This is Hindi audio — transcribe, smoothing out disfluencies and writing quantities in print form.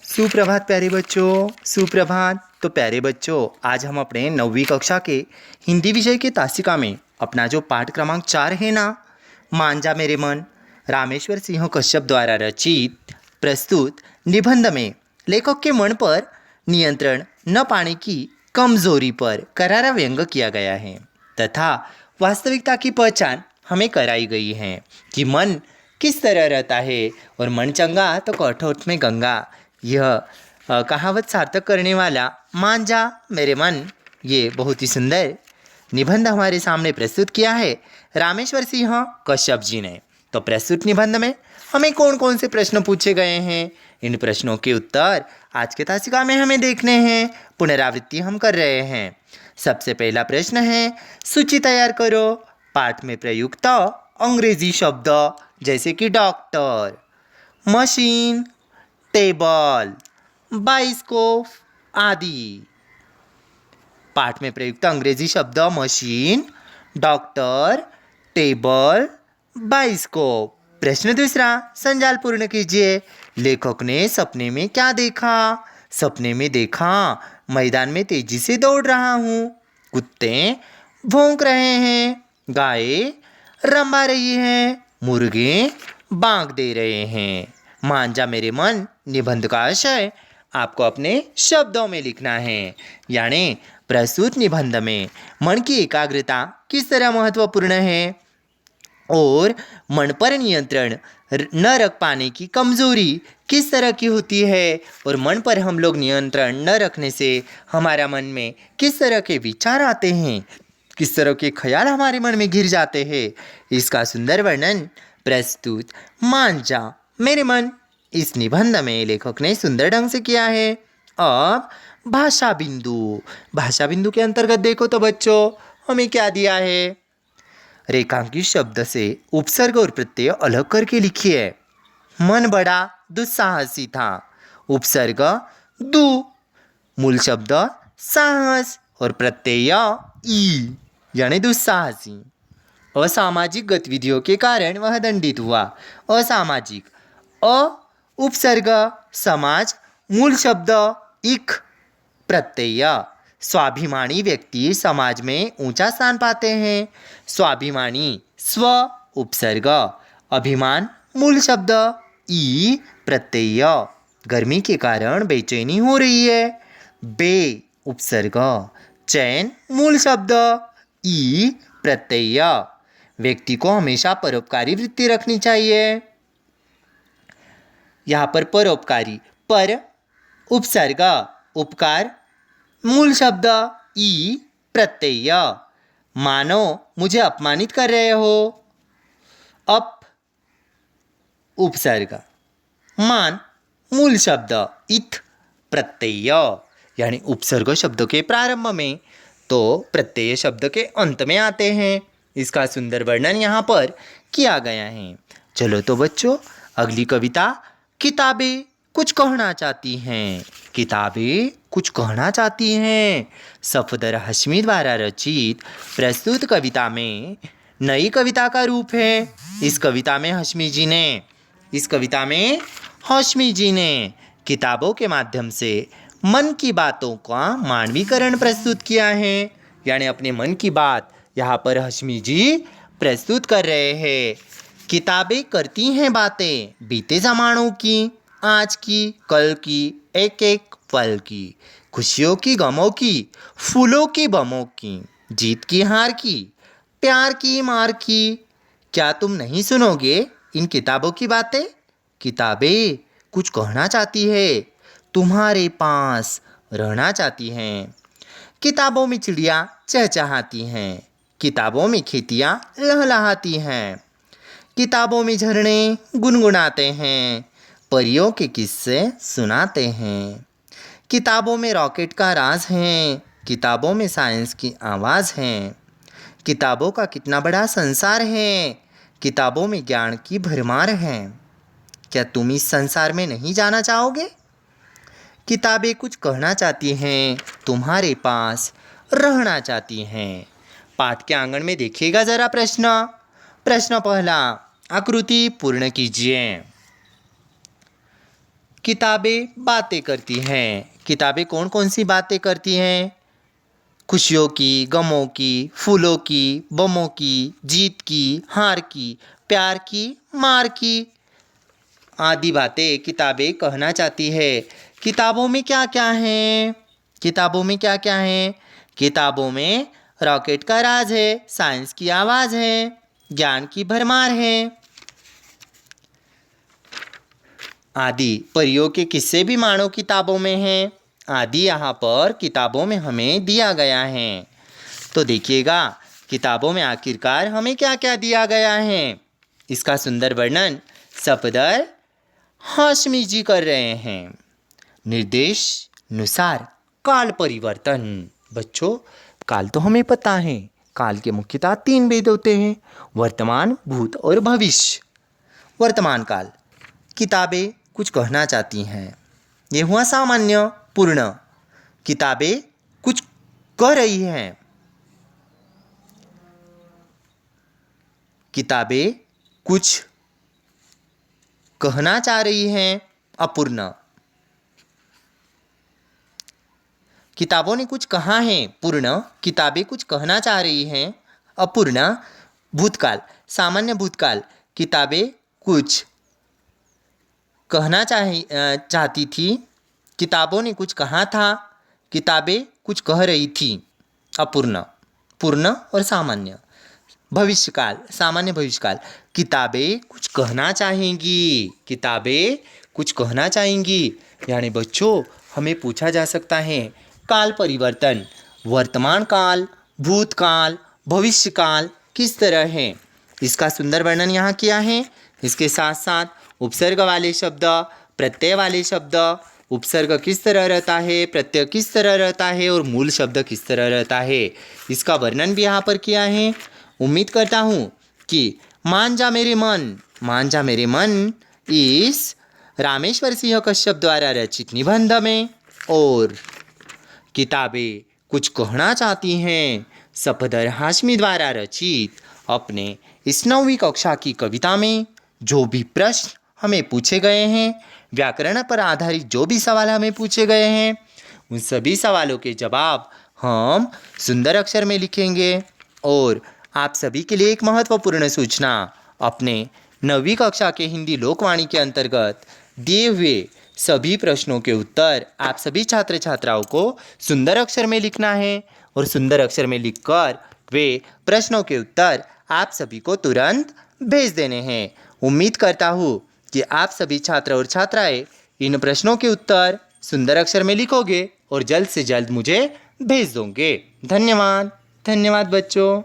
सुप्रभात प्यारे बच्चों, सुप्रभात। तो प्यारे बच्चों, आज हम अपने 9वीं कक्षा के हिंदी विषय के तासिका में अपना जो पाठ क्रमांक 4 है ना, मान जा मेरे मन, रामेश्वर सिंह कश्यप द्वारा रचित प्रस्तुत निबंध में लेखक के मन पर नियंत्रण न पाने की कमजोरी पर करारा व्यंग किया गया है तथा वास्तविकता की पहचान हमें कराई गई है कि मन किस तरह रहता है और मन चंगा तो कठोट में गंगा। यह कहावत सार्थक करने वाला मान जा मेरे मन, ये बहुत ही सुंदर निबंध हमारे सामने प्रस्तुत किया है रामेश्वर सिंह कश्यप जी ने। तो प्रस्तुत निबंध में हमें कौन कौन से प्रश्न पूछे गए हैं, इन प्रश्नों के उत्तर आज के तासिका में हमें देखने हैं। पुनरावृत्ति हम कर रहे हैं। सबसे पहला प्रश्न है, सूची तैयार करो। पाठ में प्रयुक्त अंग्रेजी शब्द जैसे कि डॉक्टर, मशीन, टेबल, बाइस्कोप आदि। पाठ में प्रयुक्त अंग्रेजी शब्द मशीन, डॉक्टर, टेबल, बाइस्कोप। प्रश्न दूसरा, संजाल पूर्ण कीजिए। लेखक ने सपने में क्या देखा? सपने में देखा मैदान में तेजी से दौड़ रहा हूँ, कुत्ते भौंक रहे हैं, गाय रंभा रही है, मुर्गे बांग दे रहे हैं। मान जा मेरे मन निबंध का आशय आपको अपने शब्दों में लिखना है, यानी प्रस्तुत निबंध में मन की एकाग्रता किस तरह महत्वपूर्ण है और मन पर नियंत्रण न रख पाने की कमजोरी किस तरह की होती है और मन पर हम लोग नियंत्रण न रखने से हमारा मन में किस तरह के विचार आते हैं, किस तरह के ख्याल हमारे मन में घिर जाते हैं, इसका सुंदर वर्णन प्रस्तुत मान जा मेरे मन इस निबंध में लेखक ने सुंदर ढंग से किया है। अब भाषा बिंदु, भाषा बिंदु के अंतर्गत देखो तो बच्चों हमें क्या दिया है। रेखांकित शब्द से उपसर्ग और प्रत्यय अलग करके लिखिए। मन बड़ा दुस्साहसी था, उपसर्ग दु, मूल शब्द साहस और प्रत्यय ई यानी दुस्साहसी। असामाजिक गतिविधियों के कारण वह दंडित हुआ। असामाजिक, अ उपसर्ग समाज, मूल शब्द इक, प्रत्यय स्वाभिमानी व्यक्ति समाज में ऊंचा स्थान पाते हैं। स्वाभिमानी स्व उपसर्ग, अभिमान मूल शब्द ई, प्रत्यय गर्मी के कारण बेचैनी हो रही है। बे उपसर्ग, चैन मूल शब्द ई, प्रत्यय व्यक्ति को हमेशा परोपकारी वृत्ति रखनी चाहिए। यहाँ पर परोपकारी, पर उपसर्ग उपकार मूल शब्द ई, प्रत्यय मानो मुझे अपमानित कर रहे हो, अप उपसर्ग, मान मूल शब्द इत, प्रत्यय यानी उपसर्ग शब्द के प्रारंभ में तो प्रत्यय शब्द के अंत में आते हैं। इसका सुंदर वर्णन यहाँ पर किया गया है। चलो तो बच्चों, अगली कविता किताबें कुछ कहना चाहती हैं। किताबें कुछ कहना चाहती हैं सफदर हाशमी द्वारा रचित प्रस्तुत कविता में नई कविता का रूप है। इस कविता में हाशमी जी ने किताबों के माध्यम से मन की बातों का मानवीकरण प्रस्तुत किया है, यानी अपने मन की बात यहाँ पर हाशमी जी प्रस्तुत कर रहे हैं। किताबें करती हैं बातें बीते ज़मानों की, आज की, कल की, एक एक पल की, खुशियों की, गमों की, फूलों की, बमों की, जीत की, हार की, प्यार की, मार की। क्या तुम नहीं सुनोगे इन किताबों की बातें? किताबें कुछ कहना चाहती है, तुम्हारे पास रहना चाहती हैं। किताबों में चिड़िया चहचहाती हैं, किताबों में खेतियाँ लहलहाती हैं, किताबों में झरने गुनगुनाते हैं, परियों के किस्से सुनाते हैं। किताबों में रॉकेट का राज है, किताबों में साइंस की आवाज़ है। किताबों का कितना बड़ा संसार है, किताबों में ज्ञान की भरमार है। क्या तुम इस संसार में नहीं जाना चाहोगे? किताबें कुछ कहना चाहती हैं, तुम्हारे पास रहना चाहती हैं। पाठ के आंगन में देखिएगा जरा प्रश्न पहला, आकृति पूर्ण कीजिए। किताबें बातें करती हैं। किताबें कौन कौन सी बातें करती हैं? खुशियों की, गमों की, फूलों की, बमों की, जीत की, हार की, प्यार की, मार की आदि बातें किताबें कहना चाहती है। किताबों में क्या क्या है? किताबों में क्या क्या है? किताबों में रॉकेट का राज है, साइंस की आवाज़ है, ज्ञान की भरमार है आदि। परियों के किस्से भी मानो किताबों में हैं आदि यहाँ पर किताबों में हमें दिया गया है। तो देखिएगा किताबों में आखिरकार हमें क्या क्या दिया गया है, इसका सुंदर वर्णन सफदर हाशमी जी कर रहे हैं। निर्देश अनुसार काल परिवर्तन। बच्चों, काल तो हमें पता है, काल के मुख्यतः 3 भेद होते हैं, वर्तमान, भूत और भविष्य। वर्तमान काल, किताबें कुछ कहना चाहती हैं, ये हुआ सामान्य। पूर्ण, किताबें कुछ कह रही हैं। किताबें कुछ कहना चाह रही हैं। अपूर्ण, किताबों ने कुछ कहा है। पूर्ण, किताबें कुछ कहना चाह रही हैं। अपूर्ण, भूतकाल, सामान्य भूतकाल, किताबें कुछ कहना चाहती थी। किताबों ने कुछ कहा था, किताबें कुछ कह रही थी। अपूर्ण, पूर्ण और सामान्य। भविष्यकाल, सामान्य भविष्यकाल, किताबें कुछ कहना चाहेंगी। किताबें कुछ कहना चाहेंगी। यानी बच्चों हमें पूछा जा सकता है काल परिवर्तन, वर्तमान काल, भूतकाल, भविष्यकाल किस तरह है, इसका सुंदर वर्णन यहाँ किया है। इसके साथ साथ उपसर्ग वाले शब्द, प्रत्यय वाले शब्द, उपसर्ग किस तरह रहता है, प्रत्यय किस तरह रहता है और मूल शब्द किस तरह रहता है, इसका वर्णन भी यहाँ पर किया है। उम्मीद करता हूँ कि मान जा मेरे मन, मान जा मेरे मन इस रामेश्वर सिंह कश्यप द्वारा रचित निबंध में और किताबें कुछ कहना चाहती हैं सफदर हाशमी द्वारा रचित अपने इस 9वीं कक्षा की कविता में जो भी प्रश्न हमें पूछे गए हैं, व्याकरण पर आधारित जो भी सवाल हमें पूछे गए हैं, उन सभी सवालों के जवाब हम सुंदर अक्षर में लिखेंगे। और आप सभी के लिए एक महत्वपूर्ण सूचना, अपने 9वीं कक्षा के हिंदी लोकवाणी के अंतर्गत दिए हुए सभी प्रश्नों के उत्तर आप सभी छात्र छात्राओं को सुंदर अक्षर में लिखना है और सुंदर अक्षर में लिखकर वे प्रश्नों के उत्तर आप सभी को तुरंत भेज देने हैं। उम्मीद करता हूँ कि आप सभी छात्र और छात्राएं इन प्रश्नों के उत्तर सुंदर अक्षर में लिखोगे और जल्द से जल्द मुझे भेज दोगे। धन्यवाद। धन्यवाद बच्चों।